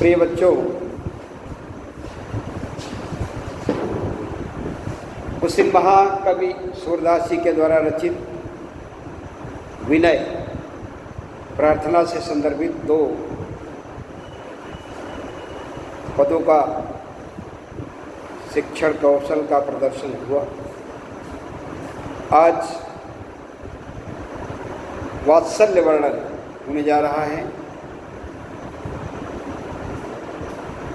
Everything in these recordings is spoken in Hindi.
प्रिय बच्चों, उसी महाकवि सूरदास जी के द्वारा रचित विनय प्रार्थना से संदर्भित 2 पदों का शिक्षण कौशल का प्रदर्शन हुआ। आज वात्सल्य वर्णन होने जा रहा है।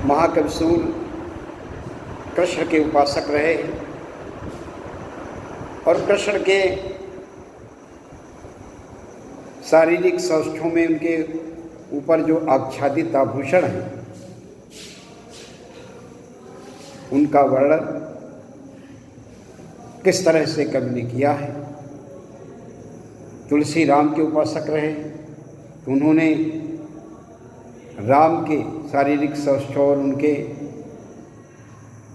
महाकवि सूर कृष्ण के उपासक रहे और कृष्ण के शारीरिक सौष्ठवों में उनके ऊपर जो आच्छादित आभूषण हैं उनका वर्णन किस तरह से कवि ने किया है। तुलसी राम के उपासक रहे तो उन्होंने राम के शारीरिक सौष्ठव और उनके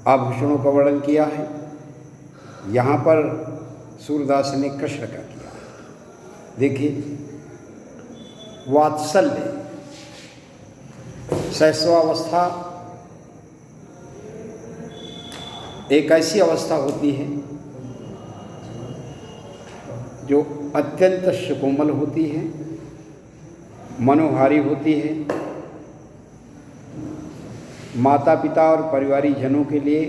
आभूषणों का वर्णन किया है। यहाँ पर सूरदास ने कृष्ण का किया। देखिए, वात्सल्य शैशवावस्था एक ऐसी अवस्था होती है जो अत्यंत सुकोमल होती है, मनोहारी होती है, माता पिता और परिवारी जनों के लिए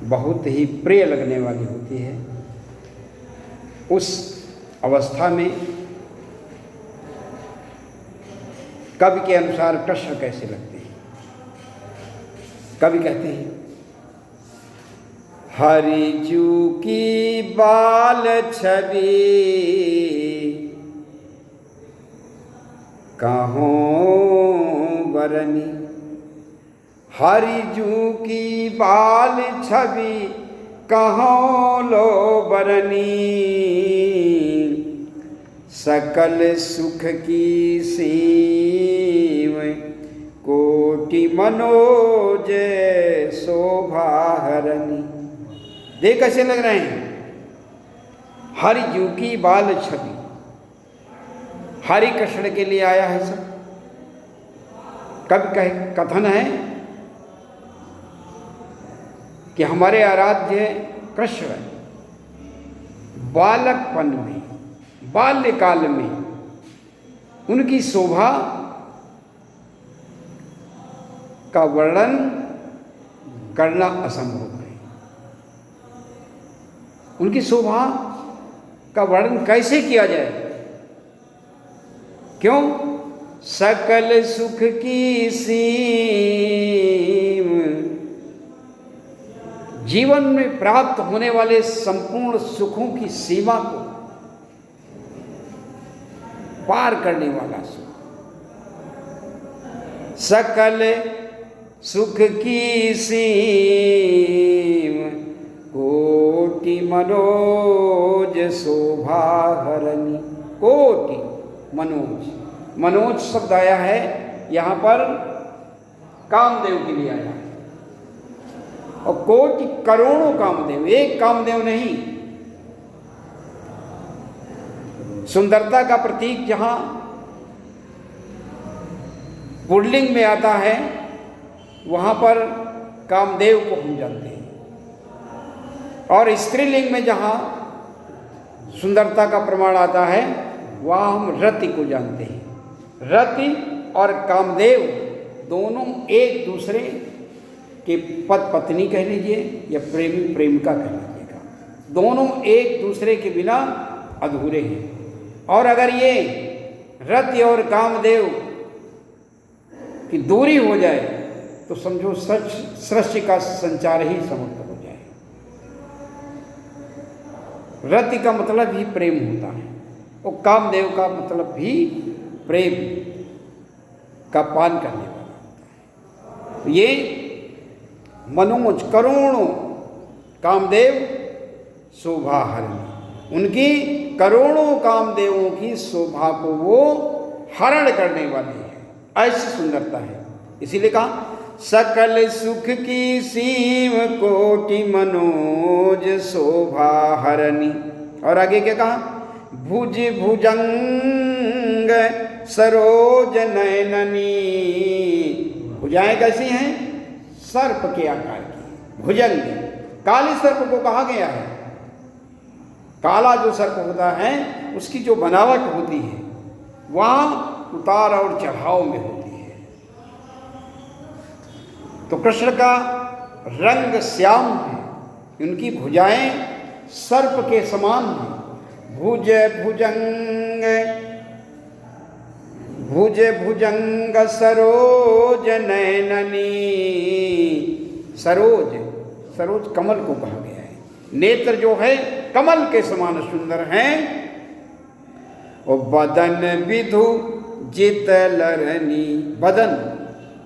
बहुत ही प्रिय लगने वाली होती है। उस अवस्था में कवि के अनुसार कृष्ण कैसे लगते हैं? कवि कहते हैं, हरि जू की बाल छवि कहों बरनी, हरि जू की बाल छवि कहों लो बरनी, सकल सुख की सीम कोटि मनोज शोभा हरनी। देख कैसे लग रहे हैं? हरि जू की बाल छवि, हरि कृष्ण के लिए आया है सब। कब कथन है कि हमारे आराध्य कृष्ण बालकपन में, बाल्यकाल में उनकी शोभा का वर्णन करना असंभव है। उनकी शोभा का वर्णन कैसे किया जाए? क्यों? सकल सुख की सीम, जीवन में प्राप्त होने वाले संपूर्ण सुखों की सीमा को पार करने वाला सुख, सकल सुख की सीम कोटि मनोज शोभा हरनी। कोटि मनोज, मनोज शब्द आया है यहाँ पर कामदेव के लिए आया है। और कोटि करोड़ों कामदेव, एक कामदेव नहीं। सुंदरता का प्रतीक जहाँ पुल्लिंग में आता है वहाँ पर कामदेव को हम जानते हैं, और स्त्रीलिंग में जहाँ सुंदरता का प्रमाण आता है वहाँ हम रति को जानते हैं। रति और कामदेव दोनों एक दूसरे के पति पत्नी कह लीजिए या प्रेमी प्रेमिका कह लीजिएगा, दोनों एक दूसरे के बिना अधूरे हैं। और अगर ये रति और कामदेव की दूरी हो जाए तो समझो सृष्टि का संचार ही समाप्त हो जाए। रति का मतलब ही प्रेम होता है और कामदेव का मतलब भी प्रेम का पान करने वाला होता है। ये मनोज करोड़ों कामदेव शोभा हरनी, उनकी करोड़ों कामदेवों की शोभा को वो हरण करने वाली है। ऐसी सुंदरता है। इसीलिए कहा सकल सुख की सीम कोटि मनोज शोभा हरनी। और आगे क्या कहा? भुज भुजंग सरोज नयननी। भुजाएं कैसी हैं? सर्प के आकार की भुजंग। काली सर्प को कहा गया है, काला जो सर्प होता है उसकी जो बनावट होती है वह उतार और चढ़ाव में होती है। तो कृष्ण का रंग श्याम है, उनकी भुजाएं सर्प के समान हैं। भुज भुजंग भुज भुजंग सरोज नयननी। सरोज, सरोज कमल को कहा गया है। नेत्र जो है कमल के समान सुंदर हैं। और बदन विधु जित लरनी। बदन,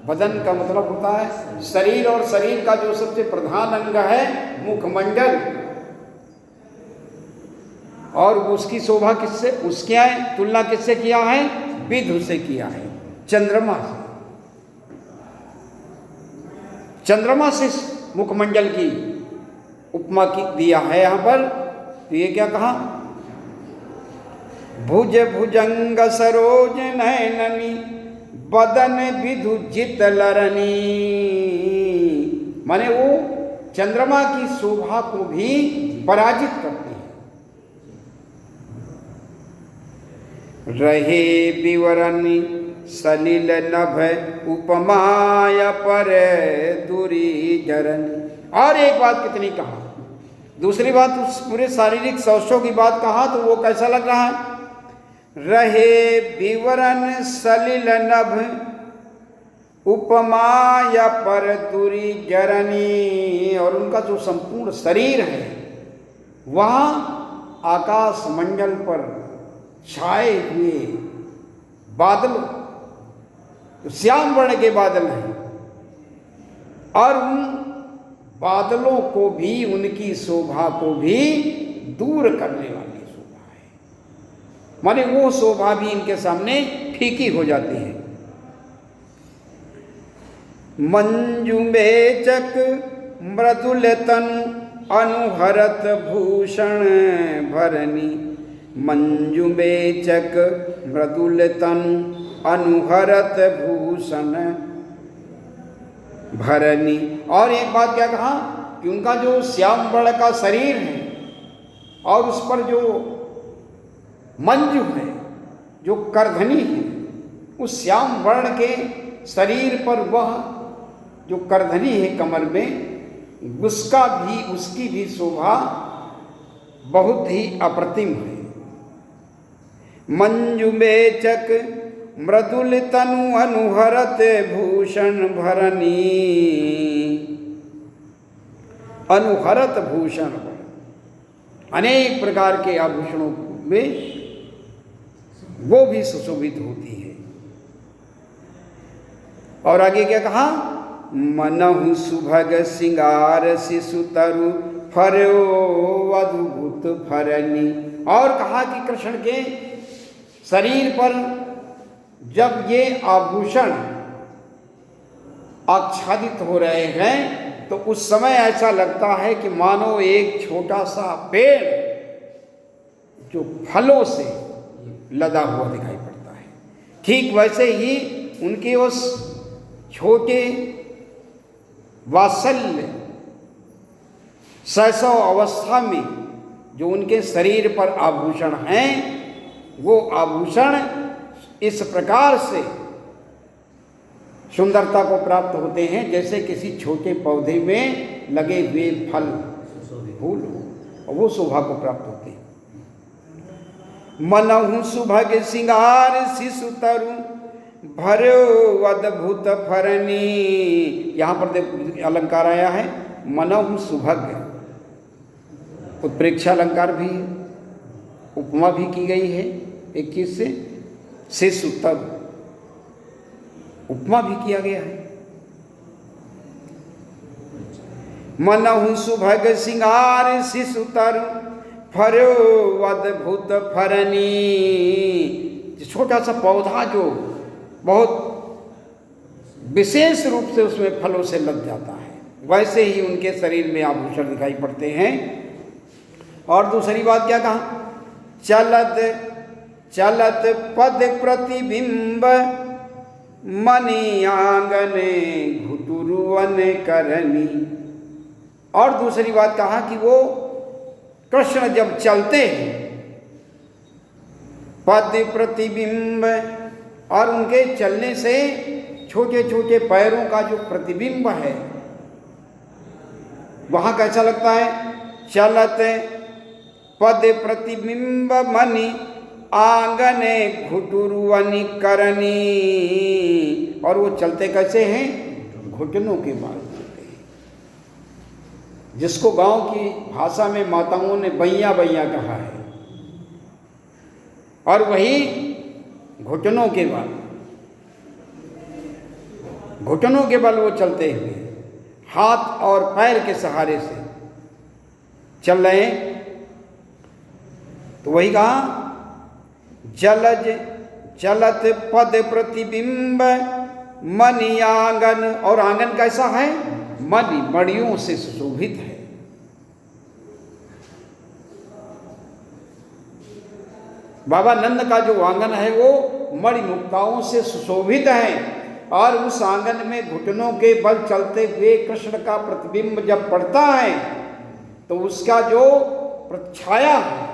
बदन का मतलब होता है शरीर, और शरीर का जो सबसे प्रधान अंग है मुखमंडल, और उसकी शोभा किससे, उसके तुलना किससे किया है? विधु से किया है, चंद्रमा से। चंद्रमा से मुखमंडल की उपमा की दिया है यहाँ पर। तो ये क्या कहा? भुज भुजंग सरोज नयननी बदन विधु जित लरनी। माने वो चंद्रमा की शोभा को भी पराजित करती है। रहे विवरणी सलिल नभ उपमाया पर दूरी जरनी। और एक बात कितनी कहा, दूसरी बात उस पूरे शारीरिक सौष्ठव की बात कहा तो वो कैसा लग रहा है? रहे विवरण सलिल नभ उपमाया पर दूरी जरनी। और उनका जो संपूर्ण शरीर है वह आकाश मंडल पर छाए हुए बादलों, तो श्याम वर्ण के बादल हैं, और उन बादलों को भी, उनकी शोभा को भी दूर करने वाली शोभा है। माने वो शोभा भी इनके सामने फीकी हो जाती है। मंजू मेचक मृदुल तनु अनुहरत भूषण भरनी। मंजू मेचक मृदुल तनु अनुहरत भूषण भरनी। और एक बात क्या कहा कि उनका जो श्याम वर्ण का शरीर है और उस पर जो मंजू है, जो करधनी है, उस श्याम वर्ण के शरीर पर वह जो करधनी है कमर में, उसकी भी शोभा बहुत ही अप्रतिम है। मंजू मेचक मृदुल तनु अनुहरत भूषण भरनी। अनुहरत भूषण, अनेक प्रकार के आभूषणों में वो भी सुशोभित होती है। और आगे क्या कहा? मनहु सुभग सिंगार शिशु तरु फरो अद्भुत फरनी। और कहा कि कृष्ण के शरीर पर जब ये आभूषण आच्छादित हो रहे हैं तो उस समय ऐसा लगता है कि मानो एक छोटा सा पेड़ जो फलों से लदा हुआ दिखाई पड़ता है। ठीक वैसे ही उनके उस छोटे वात्सल्य शैशव अवस्था में जो उनके शरीर पर आभूषण हैं, वो आभूषण इस प्रकार से सुंदरता को प्राप्त होते हैं जैसे किसी छोटे पौधे में लगे हुए फल फूल, और वो शोभा को प्राप्त होते हैं। मनहु सुभग सिंगार शिशु तरु भरो अद्भुत फरनी। यहाँ पर अलंकार आया है मनहु सुभग, उत्प्रेक्षा अलंकार भी है, उपमा भी की गई है एक चीज से, शिशु तरु उपमा भी किया गया है। मनहु सुभग सिंगार शिशु तरु फरो अद्भुत फरनी। छोटा सा पौधा जो बहुत विशेष रूप से उसमें फलों से लग जाता है, वैसे ही उनके शरीर में आभूषण दिखाई पड़ते हैं। और दूसरी बात क्या कहा? चलत चलत पद प्रतिबिंब मनि आंगने घुटुरुवन करनी। और दूसरी बात कहा कि वो कृष्ण जब चलते हैं, पद प्रतिबिंब, और उनके चलने से छोटे छोटे पैरों का जो प्रतिबिंब है वहां कैसा लगता है? चलत पद प्रतिबिंब मनि आंगने घुटुरुवनि करनी। और वो चलते कैसे हैं? घुटनों के बाल चलते हैं, जिसको गांव की भाषा में माताओं ने बैया बैया कहा है। और वही घुटनों के बल, घुटनों के बल वो चलते हुए हाथ और पैर के सहारे से चल रहे हैं। तो वही कहा, जलज चलत पद प्रतिबिंब मनि आंगन। और आंगन कैसा है? मणि, मणियों से सुशोभित है। बाबा नंद का जो आंगन है वो मणिमुक्ताओं से सुशोभित है। और उस आंगन में घुटनों के बल चलते हुए कृष्ण का प्रतिबिंब जब पड़ता है तो उसका जो प्रछाया है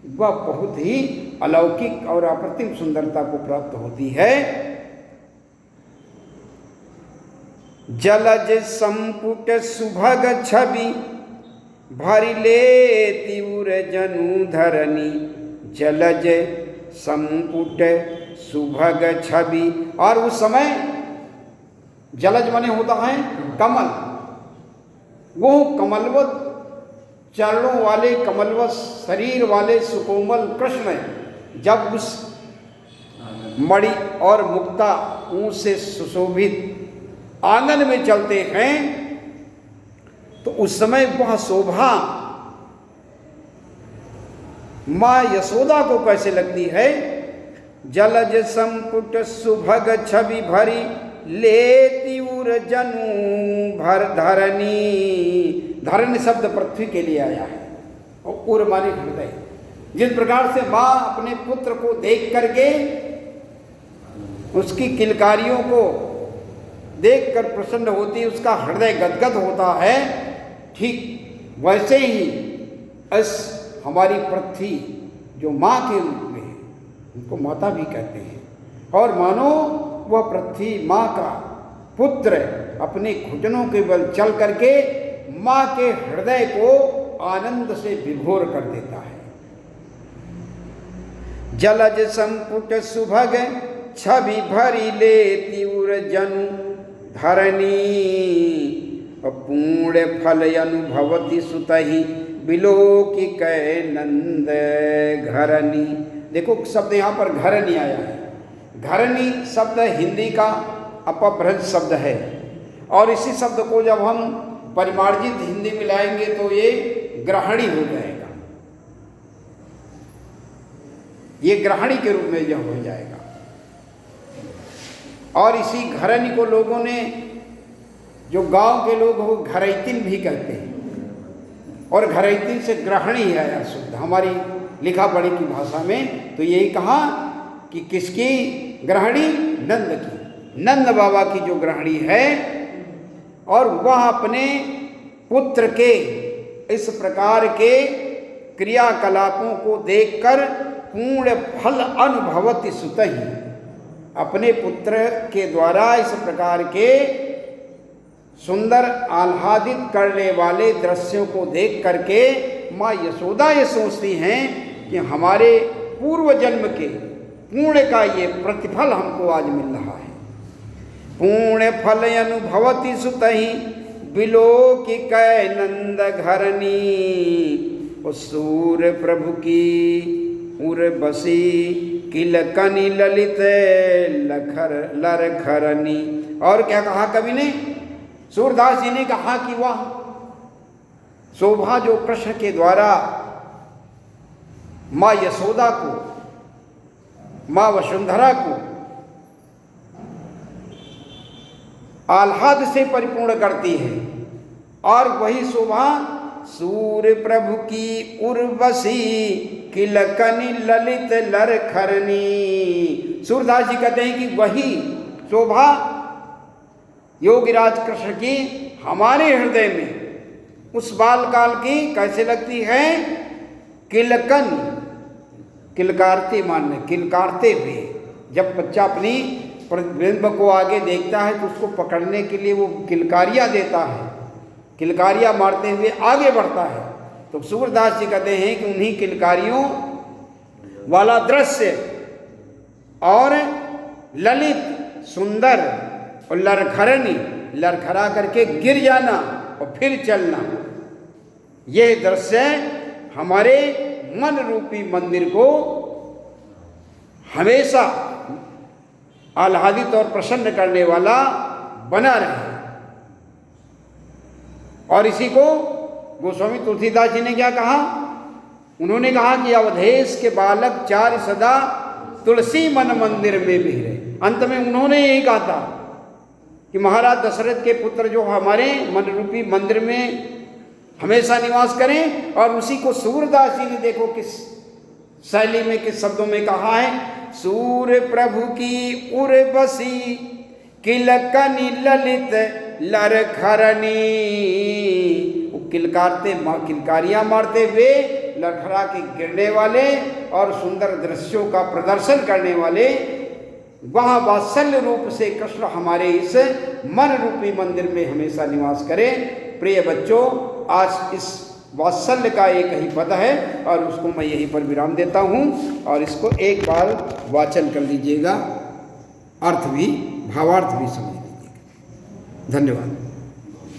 वह बहुत ही अलौकिक और अप्रतिम सुंदरता को प्राप्त होती है। जलज संपुट सुभग छवि भरि लेति उर जनु धरनी। जलज संपुट सुभग छवि। और उस समय जलज माने होता है कमल, वो कमलवत चरणों वाले, कमलवत शरीर वाले सुकोमल कृष्ण जब उस मणि और मुक्ता ऊं से सुशोभित आंगन में चलते हैं तो उस समय वह शोभा माँ यशोदा को कैसे लगती है? जलज संपुट सुभग छवि भरी लेति उर जनु भर धरनी। धरनी शब्द पृथ्वी के लिए आया है और उर माने हृदय। जिस प्रकार से माँ अपने पुत्र को देख करके उसकी किलकारियों को देखकर प्रसन्न होती, उसका हृदय गदगद होता है, ठीक वैसे ही इस हमारी पृथ्वी जो माँ के रूप में है, उनको माता भी कहते हैं। और मानो वह पृथ्वी माँ का पुत्र अपने घुटनों के बल चल करके माँ के हृदय को आनंद से विभोर कर देता है। जलज संपुट सुभग छवि भरी लेति उर जनु धरनी। पूर्ण फल अनुभवति सुतहि बिलोकी कै नंद घरनी। देखो शब्द यहाँ पर घरनी आया है। घरनी शब्द हिंदी का अपभ्रंश शब्द है और इसी शब्द को जब हम परिमार्जित हिंदी में लाएंगे तो ये ग्रहणी हो जाएगा, ये ग्रहणी के रूप में यह हो जाएगा। और इसी घरनी को लोगों ने, जो गांव के लोग हो, घरैतिन भी कहते हैं। और घरैतिन से ग्रहणी आया शब्द हमारी लिखा पढ़ी की भाषा में। तो यही कहा कि किसकी ग्रहणी? नंद की, नंद बाबा की जो ग्रहणी है। और वह अपने पुत्र के इस प्रकार के क्रियाकलापों को देखकर पूर्ण फल अनुभवति सुतहि, अपने पुत्र के द्वारा इस प्रकार के सुंदर आह्लादित करने वाले दृश्यों को देख करके माँ यशोदा ये सोचती हैं कि हमारे पूर्व जन्म के पुण्य का ये प्रतिफल हमको आज मिल रहा है। पुण्य फल अनुभवति सुतहि बिलोकी कै नंद घरनी। सूर्य प्रभु की उर बसी किलकनी ललित लखर लरखरनी। और क्या कहा कवि ने? सूरदास जी ने कहा कि वह शोभा जो कृष्ण के द्वारा माँ यशोदा को, माँ वसुंधरा को आह्लाद से परिपूर्ण करती है। और वही शोभा सूर्य प्रभु की उर्वशी किलकनि ललित लरखरनी। सूरदास जी कहते हैं कि वही शोभा योगीराज कृष्ण की हमारे हृदय में उस बाल काल की कैसे लगती है? किलकन, किलकारते मानने, किलकारते हुए। जब बच्चा अपनी प्रतिबिंब को आगे देखता है तो उसको पकड़ने के लिए वो किलकारियाँ देता है, किलकारियाँ मारते हुए आगे बढ़ता है। तो सूरदास जी कहते हैं कि उन्हीं किलकारियों वाला दृश्य और ललित सुंदर और लरखरनी, लरखरा करके गिर जाना और फिर चलना, यह दृश्य हमारे मन रूपी मंदिर को हमेशा आह्लादित और प्रसन्न करने वाला बना रहे। और इसी को गोस्वामी तुलसीदास जी ने क्या कहा? उन्होंने कहा कि अवधेश के बालक चार सदा तुलसी मन मंदिर में बिहरे। अंत में उन्होंने यही कहा था कि महाराज दशरथ के पुत्र जो हमारे मन रूपी मंदिर में हमेशा निवास करें। और उसी को सूरदास जी ने देखो किस शैली में, किस शब्दों में कहा है, सूर्य प्रभु की उर्वशी किलकनि ललित लरखरनी। किलकारते किलकारियां मारते हुए लरखरा के गिरने वाले और सुंदर दृश्यों का प्रदर्शन करने वाले, वह वात्सल्य रूप से कृष्ण हमारे इस मन रूपी मंदिर में हमेशा निवास करें। प्रिय बच्चों, आज इस वात्सल्य का एक ही पद है और उसको मैं यहीं पर विराम देता हूँ। और इसको एक बार वाचन कर लीजिएगा, अर्थ भी, भावार्थ भी समझ लीजिएगा। धन्यवाद।